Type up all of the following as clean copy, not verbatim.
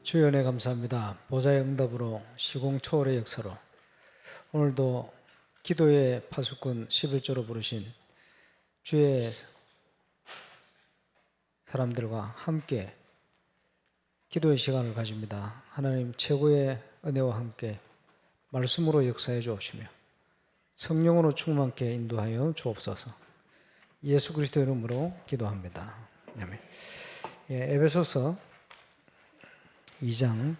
주의 은혜 감사합니다. 보좌의 응답으로 시공 초월의 역사로 오늘도 기도의 파수꾼 11조로 부르신 주의 사람들과 함께 기도의 시간을 가집니다. 하나님 최고의 은혜와 함께 말씀으로 역사해 주옵시며 성령으로 충만케 인도하여 주옵소서. 예수 그리스도의 이름으로 기도합니다. 아멘. 에베소서 2장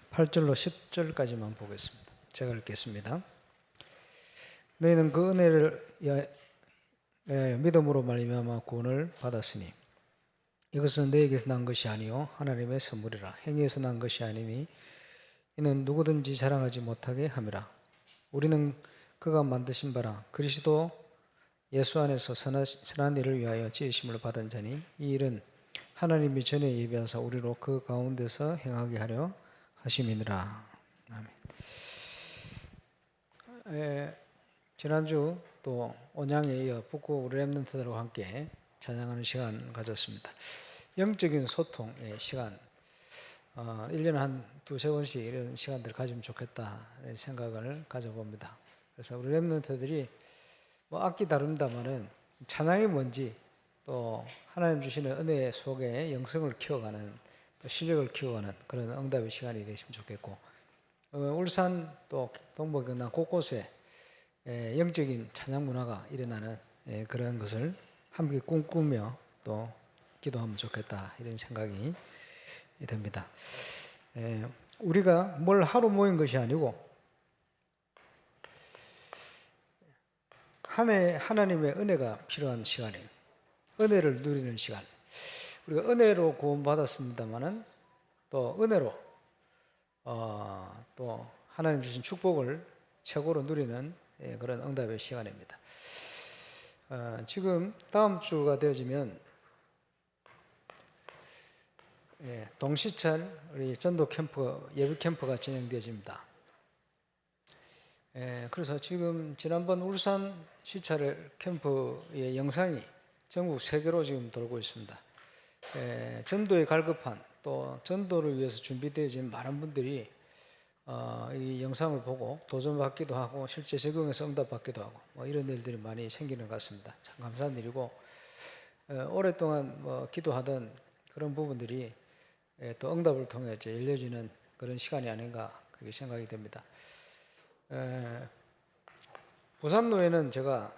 8절로 10절까지만 보겠습니다. 제가 읽겠습니다. 너희는 그 은혜를 믿음으로 말미암아 구원을 받았으니 이것은 너희에게서 난 것이 아니요 하나님의 선물이라. 행위에서 난 것이 아니니 이는 누구든지 자랑하지 못하게 함이라. 우리는 그가 만드신 바라 그리스도 예수 안에서 선한 일을 위하여 지으심을 받은 자니 이 일은 하나님이 전에 예비하사 우리로 그 가운데서 행하게 하려 하심이니라. 아멘. 지난주 또 온양에 이어 북구 렘넌트들과 함께 찬양하는 시간 가졌습니다. 영적인 소통의 시간, 1년에 한 두세 번씩 이런 시간들을 가지면 좋겠다 이런 생각을 가져봅니다. 그래서 우리 렘넌트들이 악기 다룹니다마는 찬양이 뭔지 또 하나님 주시는 은혜 속에 영성을 키워가는 또 실력을 키워가는 그런 응답의 시간이 되시면 좋겠고, 울산 또 동북 경남 곳곳에 영적인 찬양 문화가 일어나는 그런 것을 함께 꿈꾸며 또 기도하면 좋겠다 이런 생각이 듭니다. 우리가 뭘 하러 모인 것이 아니고 한 해 하나님의 은혜가 필요한 시간이에요. 은혜를 누리는 시간. 우리가 은혜로 구원받았습니다만은 또 은혜로 또 하나님 주신 축복을 최고로 누리는 그런 응답의 시간입니다. 지금 다음 주가 되어지면 동시철 우리 전도 캠프 예비 캠프가 진행되어집니다. 그래서 지금 지난번 울산 시찰 캠프의 영상이 전국 세계로 지금 돌고 있습니다. 전도에 갈급한 또 전도를 위해서 준비되어진 많은 분들이 이 영상을 보고 도전받기도 하고 실제 적용해서 응답받기도 하고 이런 일들이 많이 생기는 것 같습니다. 참 감사한 일이고, 오랫동안 기도하던 그런 부분들이 또 응답을 통해 이제 열려지는 그런 시간이 아닌가 그렇게 생각이 됩니다. 부산로에는 제가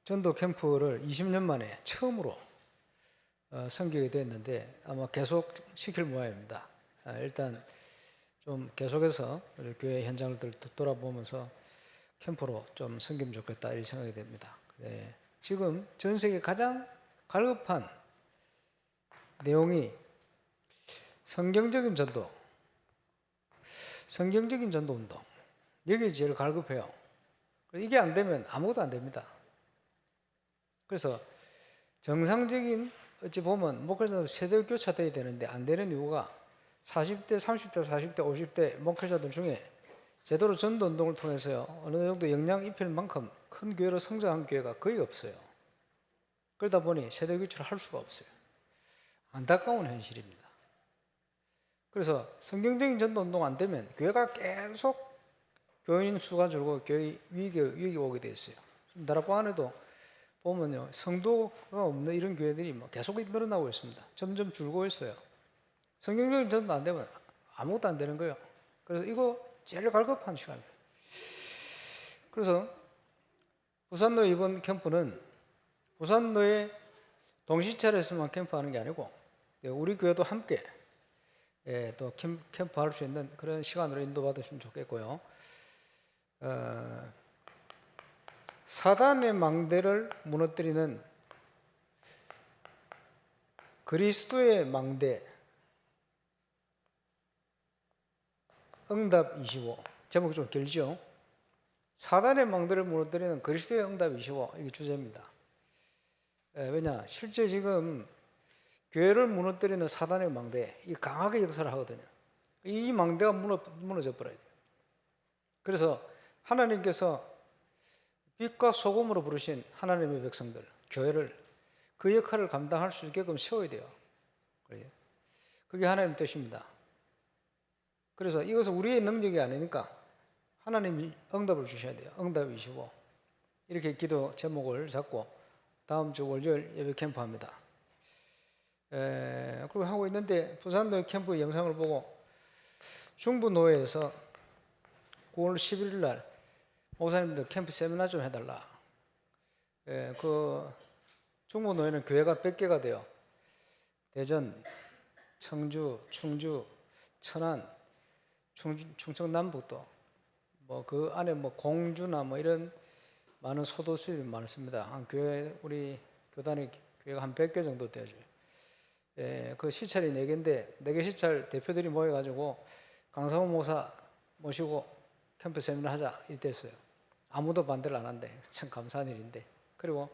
전도 캠프를 20년 만에 처음으로 섬기게 됐는데 아마 계속 시킬 모양입니다. 일단 좀 계속해서 우리 교회 현장을 돌아보면서 캠프로 좀 섬기면 좋겠다 이런 생각이 됩니다. 지금 전 세계 가장 갈급한 내용이 성경적인 전도 운동, 여기 제일 갈급해요. 이게 안 되면 아무것도 안 됩니다. 그래서 정상적인 어찌 보면 목회자들 세대 교차돼야 되는데 안 되는 이유가 40대, 30대, 40대, 50대 목회자들 중에 제대로 전도 운동을 통해서요 어느 정도 영향 입힐 만큼 큰 교회로 성장한 교회가 거의 없어요. 그러다 보니 세대 교체를 할 수가 없어요. 안타까운 현실입니다. 그래서 성경적인 전도 운동 안 되면 교회가 계속 교인 수가 줄고 교회 위기 오게 돼 있어요. 나라방 안에도 보면요 성도가 없는 이런 교회들이 계속 늘어나고 있습니다. 점점 줄고 있어요. 성경적인 전도 안 되면 아무것도 안 되는 거예요. 그래서 이거 제일 갈급한 시간입니다. 그래서 부산노 이번 캠프는 부산노에 동시철에서만 캠프하는 게 아니고 우리 교회도 함께 또 캠프할 수 있는 그런 시간으로 인도받으시면 좋겠고요. 사단의 망대를 무너뜨리는 그리스도의 망대 응답 25. 제목이 좀 길죠? 사단의 망대를 무너뜨리는 그리스도의 응답 25. 이게 주제입니다. 왜냐? 실제 지금 교회를 무너뜨리는 사단의 망대, 이 강하게 역사를 하거든요. 이 망대가 무너져 버려야 돼요. 그래서 하나님께서 빛과 소금으로 부르신 하나님의 백성들, 교회를 그 역할을 감당할 수 있게끔 세워야 돼요. 그게 하나님 뜻입니다. 그래서 이것은 우리의 능력이 아니니까 하나님이 응답을 주셔야 돼요. 응답이시고 이렇게 기도 제목을 잡고 다음 주 월요일 예배 캠프 합니다. 그리고 하고 있는데 부산노예 캠프 영상을 보고 중부노예에서 9월 11일 날 목사님들 캠프 세미나 좀 해달라. 그 중부노예는 교회가 100개가 돼요. 대전, 청주, 충주, 천안, 충청 남북도 뭐 그 안에 뭐 공주나 뭐 이런 많은 소도시들이 많습니다. 한 교회 우리 교단의 교회가 한 100개 정도 되죠. 그 시찰이 4개인데 4개 시찰 대표들이 모여가지고 강성호 목사 모시고 캠프 세미나 하자 이랬어요. 아무도 반대를 안 한대. 참 감사한 일인데. 그리고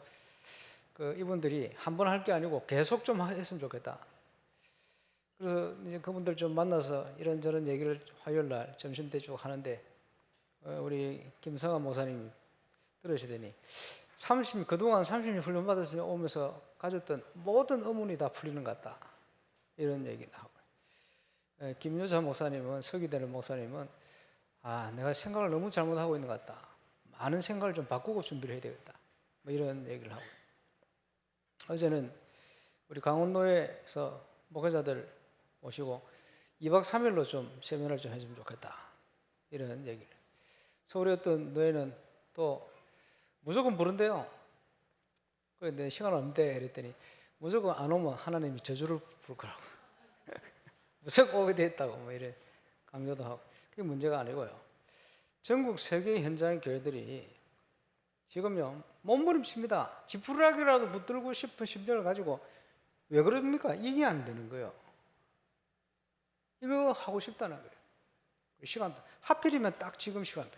그 이분들이 한 번 할 게 아니고 계속 좀 했으면 좋겠다. 그래서 이제 그분들 좀 만나서 이런저런 얘기를 화요일 날 점심 때 쭉 하는데 우리 김성환 목사님 들으시더니 그동안 30년 훈련 받아서 오면서 가졌던 모든 의문이 다 풀리는 것 같다. 이런 얘기를 하고. 김유자 목사님은, 서기대는 목사님은 내가 생각을 너무 잘못하고 있는 것 같다. 많은 생각을 좀 바꾸고 준비를 해야 되겠다. 뭐 이런 얘기를 하고. 어제는 우리 강원노예에서 목회자들 모시고 2박 3일로 좀 세미나를 좀 해주면 좋겠다. 이런 얘기를. 서울에 어떤 노예는 또 무조건 부른대요. 그런데 시간 없는데 그랬더니 무조건 안 오면 하나님이 저주를 부를 거라고. 무조건 오게 됐다고 뭐 이래 강조도 하고. 그게 문제가 아니고요. 전국 세계 현장의 교회들이 지금요 몸부림칩니다. 지푸라기라도 붙들고 싶은 심정을 가지고 왜 그럽니까? 이게 안 되는 거예요. 이거 하고 싶다는 거예요. 시간표. 하필이면 딱 지금 시간표.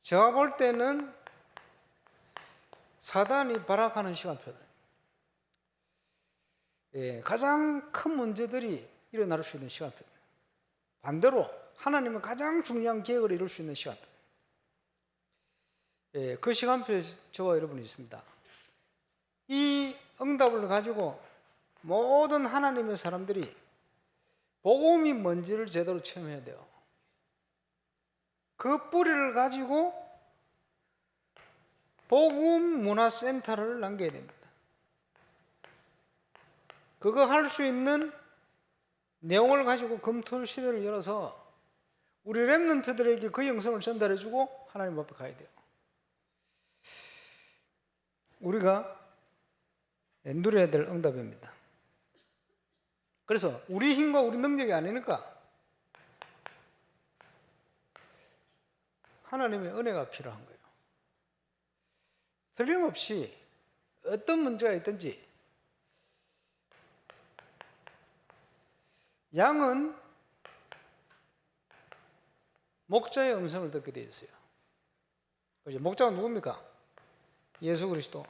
제가 볼 때는 사단이 발악하는 시간표다. 가장 큰 문제들이 일어날 수 있는 시간표. 반대로 하나님은 가장 중요한 계획을 이룰 수 있는 시간표. 그 시간표에 저와 여러분이 있습니다. 이 응답을 가지고 모든 하나님의 사람들이 복음이 뭔지를 제대로 체험해야 돼요. 그 뿌리를 가지고 복음 문화센터를 남겨야 됩니다. 그거 할 수 있는 내용을 가지고 검토 시대를 열어서 우리 렘넌트들에게 그 영성을 전달해주고 하나님 앞에 가야 돼요. 우리가 누려야 될 응답입니다. 그래서 우리 힘과 우리 능력이 아니니까 하나님의 은혜가 필요한 거예요. 틀림없이 어떤 문제가 있든지 양은 목자의 음성을 듣게 되어 있어요. 목자가 누굽니까? 예수 그리스도.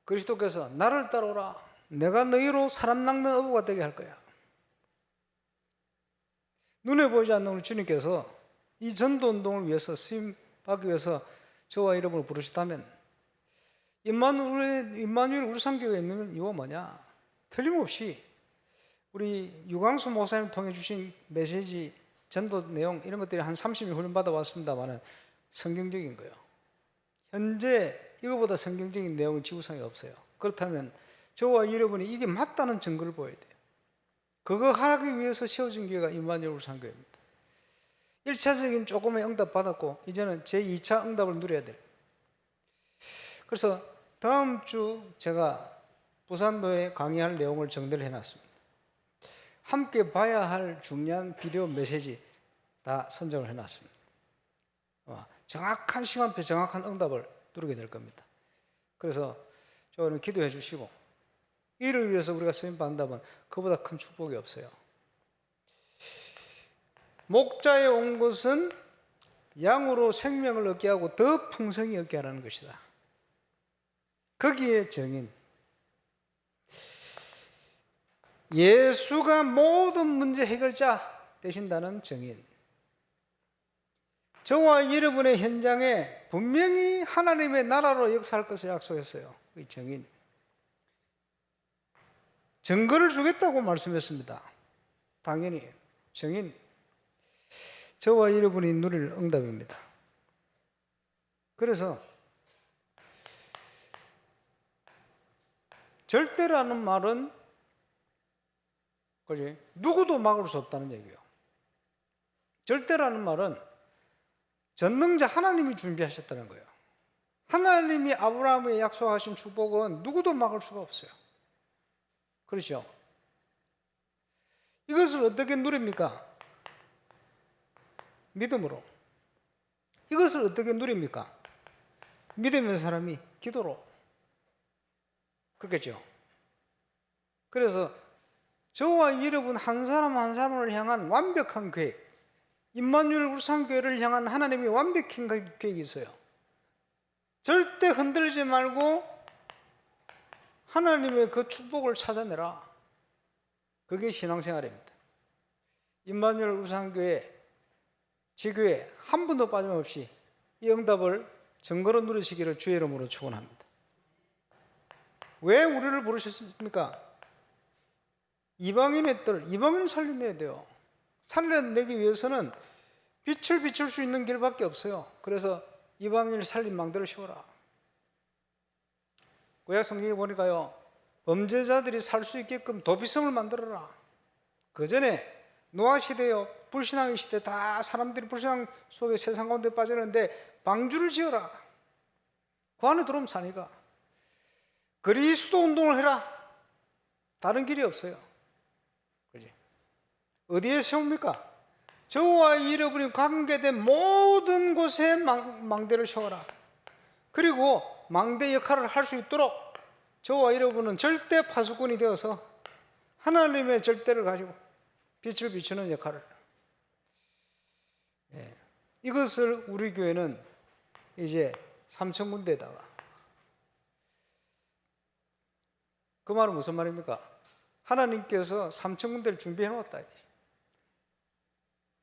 그리스도께서 나를 따라오라. 내가 너희로 사람 낚는 어부가 되게 할 거야. 눈에 보이지 않는 우리 주님께서 이 전도운동을 위해서 쓰임 받기 위해서 저와 여러분을 부르셨다면 임마누엘 울산교회에 있는 이유가 뭐냐? 틀림없이 우리 유광수 목사님 통해 주신 메시지, 전도 내용 이런 것들이 한 30년 훈련받아 왔습니다만 성경적인 거예요. 현재 이거보다 성경적인 내용은 지구상에 없어요. 그렇다면 저와 여러분이 이게 맞다는 증거를 보여야 돼요. 그거 하기 위해서 세워진 교회가 임마누엘 울산교회입니다. 1차적인 조금의 응답 받았고 이제는 제2차 응답을 누려야 돼요. 그래서 다음 주 제가 부산도에 강의할 내용을 정리를 해놨습니다. 함께 봐야 할 중요한 비디오 메시지 다 선정을 해놨습니다. 정확한 시간표, 정확한 응답을 누리게 될 겁니다. 그래서 저는 기도해 주시고 이를 위해서 우리가 쓰임 받는다면 그보다 큰 축복이 없어요. 목자에 온 것은 양으로 생명을 얻게 하고 더 풍성히 얻게 하라는 것이다. 거기에 정인. 예수가 모든 문제 해결자 되신다는 정인. 저와 여러분의 현장에 분명히 하나님의 나라로 역사할 것을 약속했어요. 그 증인. 증거를 주겠다고 말씀했습니다. 당연히 증인. 저와 여러분이 누릴 응답입니다. 그래서 절대라는 말은 그지? 누구도 막을 수 없다는 얘기예요. 절대라는 말은 전능자 하나님이 준비하셨다는 거예요. 하나님이 아브라함에 약속하신 축복은 누구도 막을 수가 없어요. 그렇죠? 이것을 어떻게 누립니까? 믿음으로. 이것을 어떻게 누립니까? 믿음의 사람이 기도로. 그렇겠죠? 그래서 저와 여러분 한 사람 한 사람을 향한 완벽한 계획, 임마누엘 울산교회를 향한 하나님의 완벽한 계획이 있어요. 절대 흔들지 말고 하나님의 그 축복을 찾아내라. 그게 신앙생활입니다. 임마누엘 울산교회 지교회 한 분도 빠짐없이 이 응답을 증거로 누리시기를 주의 이름으로 축원합니다. 왜 우리를 부르셨습니까? 이방인의 뜰, 이방인을 살려내야 돼요. 살려내기 위해서는 빛을 비출 수 있는 길밖에 없어요. 그래서 이방인을 살린 망대를 씌워라. 구약 성경에 보니까요, 범죄자들이 살 수 있게끔 도피성을 만들어라. 그 전에 노아 시대요, 불신앙의 시대 다 사람들이 불신앙 속에 세상 가운데 빠졌는데 방주를 지어라. 그 안에 들어오면 사니까. 그리스도 운동을 해라. 다른 길이 없어요. 그지? 어디에 세웁니까? 저와 여러분이 관계된 모든 곳에 망대를 세워라. 그리고 망대 역할을 할 수 있도록 저와 여러분은 절대 파수꾼이 되어서 하나님의 절대를 가지고 빛을 비추는 역할을. 이것을 우리 교회는 이제 3,000군데에다가. 그 말은 무슨 말입니까? 하나님께서 3,000군데를 준비해 놓았다.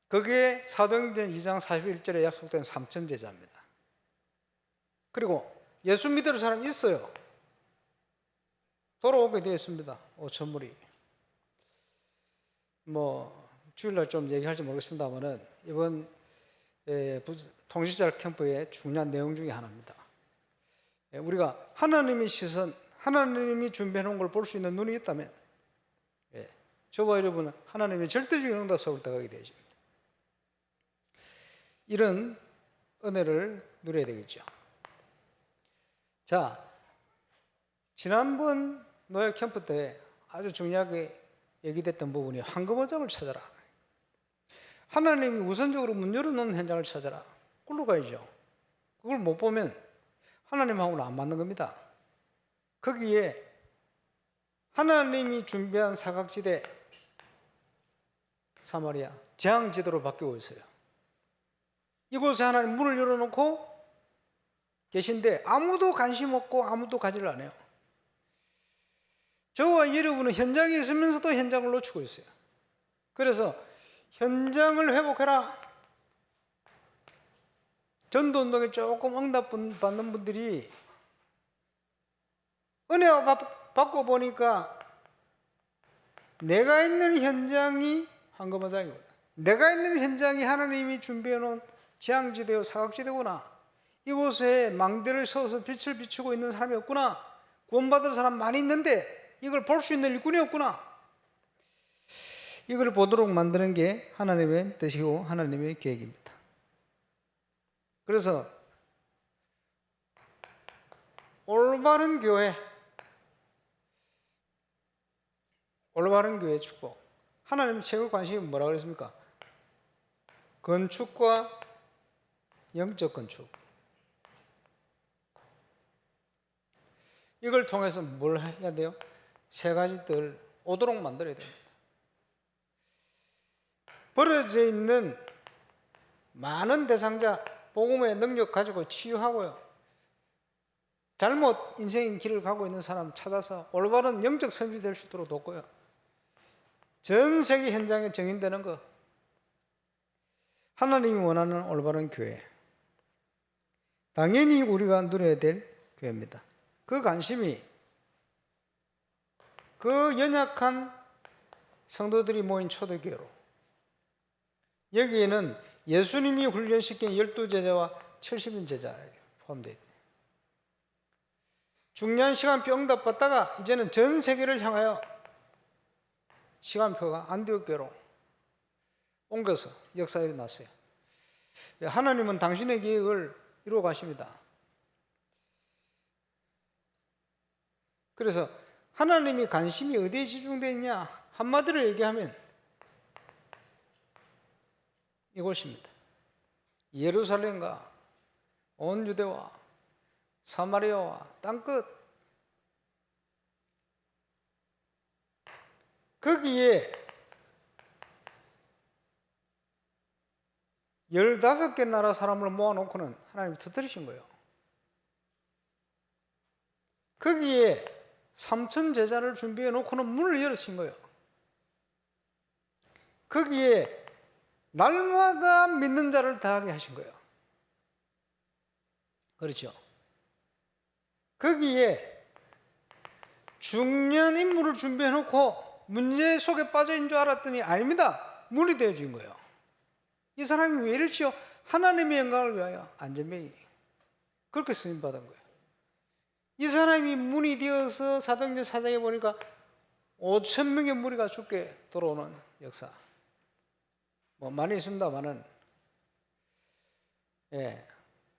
그게 사도행전 2장 41절에 약속된 3,000제자입니다. 그리고 예수 믿을 사람이 있어요. 돌아오게 되어 있습니다. 5,000무리. 주일날 좀 얘기할지 모르겠습니다만은 이번 통시자 캠프의 중요한 내용 중에 하나입니다. 우리가 하나님의 시선, 하나님이 준비해 놓은 걸 볼 수 있는 눈이 있다면 저와 여러분은 하나님의 절대적인 응답 속으로 들어가게 되어집니다. 이런 은혜를 누려야 되겠죠. 자, 지난번 노예 캠프 때 아주 중요하게 얘기됐던 부분이 황금어장을 찾아라. 하나님이 우선적으로 문 열어놓은 현장을 찾아라. 그걸로 가야죠. 그걸 못 보면 하나님하고는 안 맞는 겁니다. 거기에 하나님이 준비한 사각지대 사마리아 재앙지대로 바뀌고 있어요. 이곳에 하나님 문을 열어놓고 계신데 아무도 관심 없고 아무도 가지를 안 해요. 저와 여러분은 현장에 있으면서도 현장을 놓치고 있어요. 그래서 현장을 회복해라. 전도운동에 조금 응답받는 분들이 은혜 받고 보니까 내가 있는 현장이 황금어장이구나. 내가 있는 현장이 하나님이 준비해 놓은 재앙지대요 사각지대구나. 이곳에 망대를 세워서 빛을 비추고 있는 사람이 없구나. 구원받을 사람 많이 있는데 이걸 볼 수 있는 일꾼이 없구나. 이걸 보도록 만드는 게 하나님의 뜻이고 하나님의 계획입니다. 그래서 올바른 교회 축복. 하나님 최고 관심이 뭐라고 그랬습니까? 건축과 영적 건축. 이걸 통해서 뭘 해야 돼요? 세 가지들 오도록 만들어야 됩니다. 버려져 있는 많은 대상자, 복음의 능력 가지고 치유하고요. 잘못 인생의 길을 가고 있는 사람 찾아서 올바른 영적 선비 될 수 있도록 돕고요. 전 세계 현장에 정인되는 것. 하나님이 원하는 올바른 교회, 당연히 우리가 누려야 될 교회입니다. 그 관심이 그 연약한 성도들이 모인 초대교회로, 여기에는 예수님이 훈련시킨 12제자와 70인 제자 포함되어 있다. 중요한 시간표 응답받다가 이제는 전 세계를 향하여 시간표가 안디옥교로 옮겨서 역사가 일어났어요. 하나님은 당신의 계획을 이루어 가십니다. 그래서 하나님이 관심이 어디에 집중되어 있냐, 한마디로 얘기하면 이곳입니다. 예루살렘과 온 유대와 사마리아와 땅끝, 거기에 15개 나라 사람을 모아놓고는 하나님이 터뜨리신 거예요. 거기에 3천 제자를 준비해 놓고는 문을 열으신 거예요. 거기에 날마다 믿는 자를 더하게 하신 거예요. 그렇죠? 거기에 중요한 인물을 준비해 놓고 문제 속에 빠져 있는 줄 알았더니 아닙니다. 문이 되어진 거예요. 이 사람이 왜 이렇지요? 하나님의 영광을 위하여 안전뱅이, 그렇게 쓰임받은 거예요. 이 사람이 문이 되어서 사도행전 4장에 보니까 5,000명의 무리가 죽게 돌아오는 역사, 뭐 많이 있습니다만은,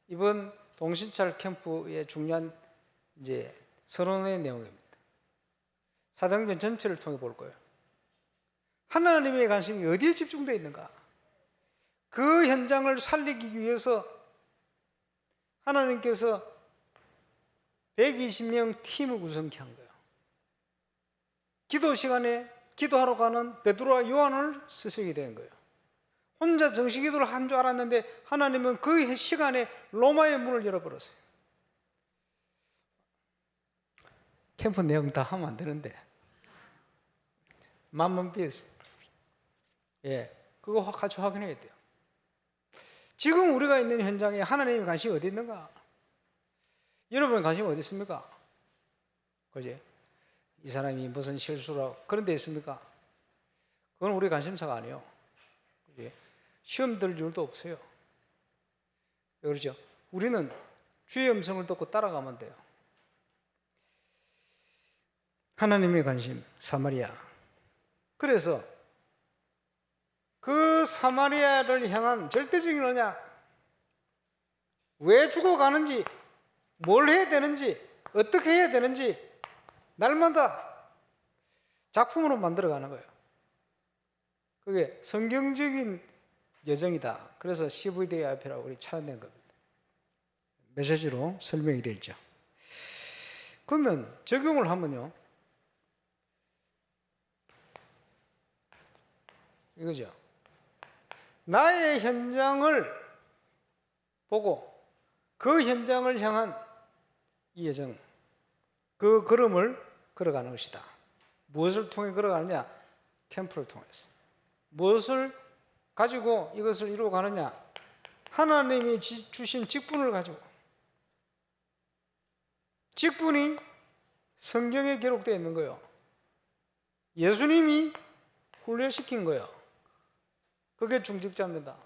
이번 동신찰 캠프의 중요한 이제 선언의 내용입니다. 사도행전 전체를 통해 볼 거예요. 하나님의 관심이 어디에 집중되어 있는가? 그 현장을 살리기 위해서 하나님께서 120명 팀을 구성케 한 거예요. 기도 시간에 기도하러 가는 베드로와 요한을 쓰시게 된 거예요. 혼자 정식 기도를 한 줄 알았는데 하나님은 그 시간에 로마의 문을 열어버렸어요. 캠프 내용 다 하면 안 되는데 맘만 비었어요. 그거 같이 확인해야 돼요. 지금 우리가 있는 현장에 하나님의 관심이 어디 있는가? 여러분의 관심이 어디 있습니까? 그지? 이 사람이 무슨 실수라 그런 데 있습니까? 그건 우리 관심사가 아니에요. 그지? 시험 들 일도 없어요. 그렇죠? 우리는 주의 음성을 듣고 따라가면 돼요. 하나님의 관심, 사마리아. 그래서 그 사마리아를 향한 절대적인 언약, 왜 죽어가는지, 뭘 해야 되는지, 어떻게 해야 되는지 날마다 작품으로 만들어가는 거예요. 그게 성경적인 여정이다. 그래서 CVDIP라고 우리 찾아낸 겁니다. 메시지로 설명이 되어 있죠. 그러면 적용을 하면요, 이거죠. 나의 현장을 보고 그 현장을 향한 이 여정, 그 걸음을 걸어가는 것이다. 무엇을 통해 걸어가느냐? 캠프를 통해서. 무엇을 가지고 이것을 이루어가느냐? 하나님이 주신 직분을 가지고. 직분이 성경에 기록되어 있는 거예요. 예수님이 훈련시킨 거예요. 그게 중직자입니다.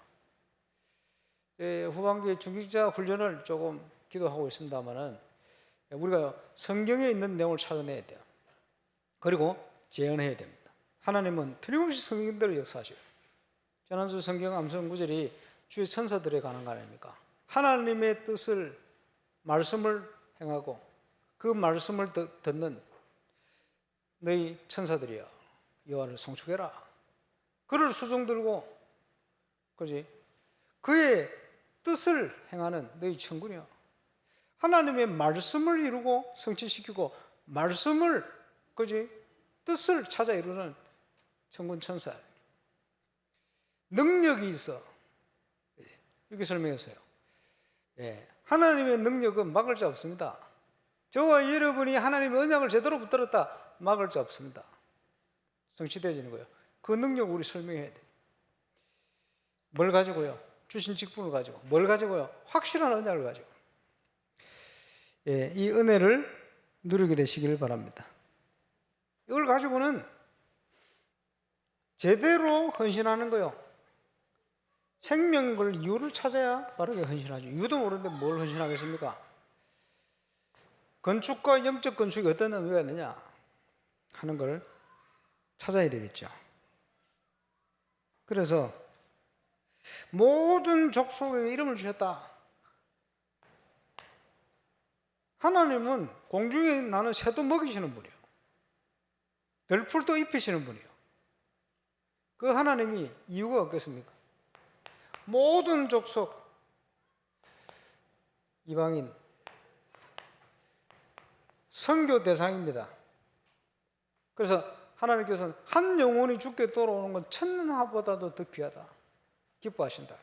후반기에 중직자 훈련을 조금 기도하고 있습니다만은 우리가 성경에 있는 내용을 찾아내야 돼요. 그리고 재현해야 됩니다. 하나님은 틀림없이 성경대로 역사하셔요. 지난주 성경 암송 구절이 주의 천사들에 관한 거 아닙니까? 하나님의 뜻을, 말씀을 행하고 그 말씀을 듣는 너희 천사들이여 여호와를 송축해라. 그를 수종 들고, 그지? 그의 뜻을 행하는 너희 천군이여. 하나님의 말씀을 이루고 성취시키고 말씀을, 그지? 뜻을 찾아 이루는 천군 천사. 능력이 있어. 이렇게 설명했어요. 하나님의 능력은 막을 자 없습니다. 저와 여러분이 하나님의 언약을 제대로 붙들었다, 막을 자 없습니다. 성취되어지는 거예요. 그 능력 우리 설명해야 돼요. 뭘 가지고요? 주신 직분을 가지고 뭘 가지고요? 확실한 언약을 가지고 이 은혜를 누리게 되시길 바랍니다. 이걸 가지고는 제대로 헌신하는 거요. 생명 걸 이유를 찾아야 바르게 헌신하죠. 이유도 모르는데 뭘 헌신하겠습니까? 건축과 영적 건축이 어떤 의미가 있느냐 하는 걸 찾아야 되겠죠. 그래서 모든 족속에게 이름을 주셨다. 하나님은 공중에 나는 새도 먹이시는 분이요, 들풀도 입히시는 분이요. 그 하나님이 이유가 없겠습니까? 모든 족속, 이방인 선교 대상입니다. 그래서 하나님께서는 한 영혼이 죽게 돌아오는 건 천하보다도 더 귀하다 기뻐하신다.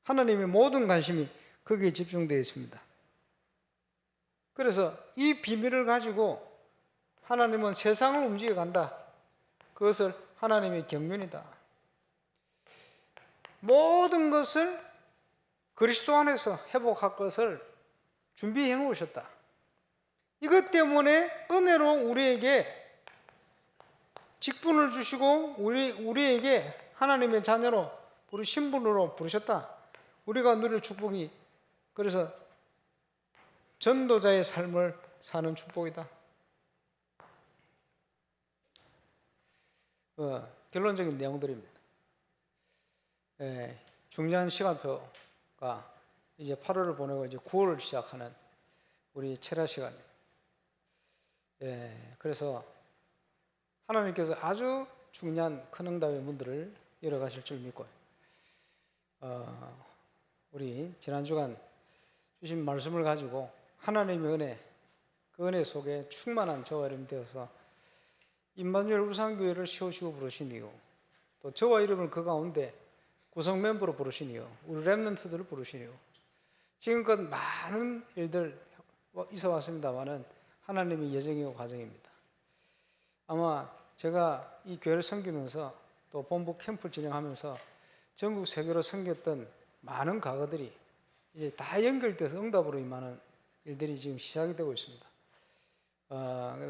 하나님의 모든 관심이 거기에 집중되어 있습니다. 그래서 이 비밀을 가지고 하나님은 세상을 움직여 간다. 그것을 하나님의 경륜이다. 모든 것을 그리스도 안에서 회복할 것을 준비해 놓으셨다. 이것 때문에 은혜로 우리에게 직분을 주시고 우리에게 하나님의 자녀로 신분으로 부르셨다. 우리가 누릴 축복이 그래서 전도자의 삶을 사는 축복이다. 결론적인 내용들입니다. 중요한 시간표가 이제 8월을 보내고 이제 9월을 시작하는 우리 철야 시간입니다. 그래서 하나님께서 아주 중요한 큰 응답의 문들을 열어가실 줄 믿고 우리 지난 주간 주신 말씀을 가지고 하나님의 은혜, 그 은혜 속에 충만한 저와 여러분 되어서 임마누엘 울산교회를 세우시고 부르신 이유, 또 저와 이름을 그 가운데 구성 멤버로 부르신 이유, 우리 렘넌트들을 부르신 이유, 지금껏 많은 일들 있어 왔습니다만은 하나님의 예정이고 과정입니다. 아마 제가 이 교회를 섬기면서 또 본부 캠프를 진행하면서 전국 세계로 섬겼던 많은 과거들이 이제 다 연결돼서 응답으로 임하는 일들이 지금 시작이 되고 있습니다.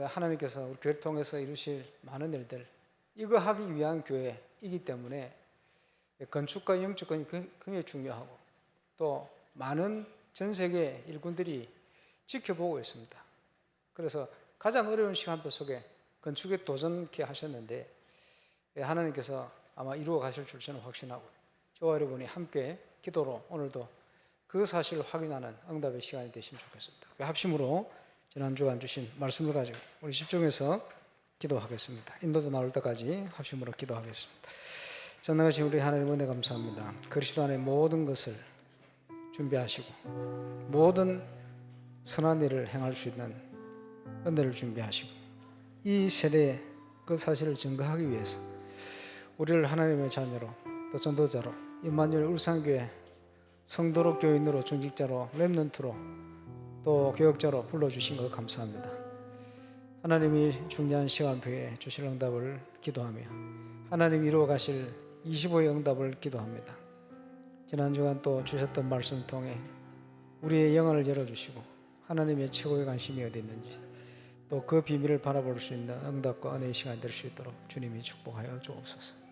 하나님께서 우리 교회를 통해서 이루실 많은 일들, 이거 하기 위한 교회이기 때문에 건축과 영적 건축이 굉장히 중요하고 또 많은 전 세계 일꾼들이 지켜보고 있습니다. 그래서 가장 어려운 시간표 속에 건축에 도전케 하셨는데 하나님께서 아마 이루어 가실 줄 저는 확신하고 저와 여러분이 함께 기도로 오늘도 그 사실을 확인하는 응답의 시간이 되시면 좋겠습니다. 합심으로 지난 주간 주신 말씀을 가지고 우리 집중해서 기도하겠습니다. 인도자 나올 때까지 합심으로 기도하겠습니다. 전능하신 우리 하나님 은혜 감사합니다. 그리스도 안에 모든 것을 준비하시고 모든 선한 일을 행할 수 있는 은혜를 준비하시고 이 세대에 그 사실을 증거하기 위해서 우리를 하나님의 자녀로 또 전도자로 임마누엘 울산교회 성도로 교인으로 중직자로 렘넌트로 또 교역자로 불러주신 것 감사합니다. 하나님이 중요한 시간표에 주실 응답을 기도하며 하나님이 이루어 가실 25의 응답을 기도합니다. 지난 주간 또 주셨던 말씀 통해 우리의 영혼을 열어주시고 하나님의 최고의 관심이 어디 있는지 또 그 비밀을 바라볼 수 있는 응답과 은혜의 시간이 될 수 있도록 주님이 축복하여 주옵소서.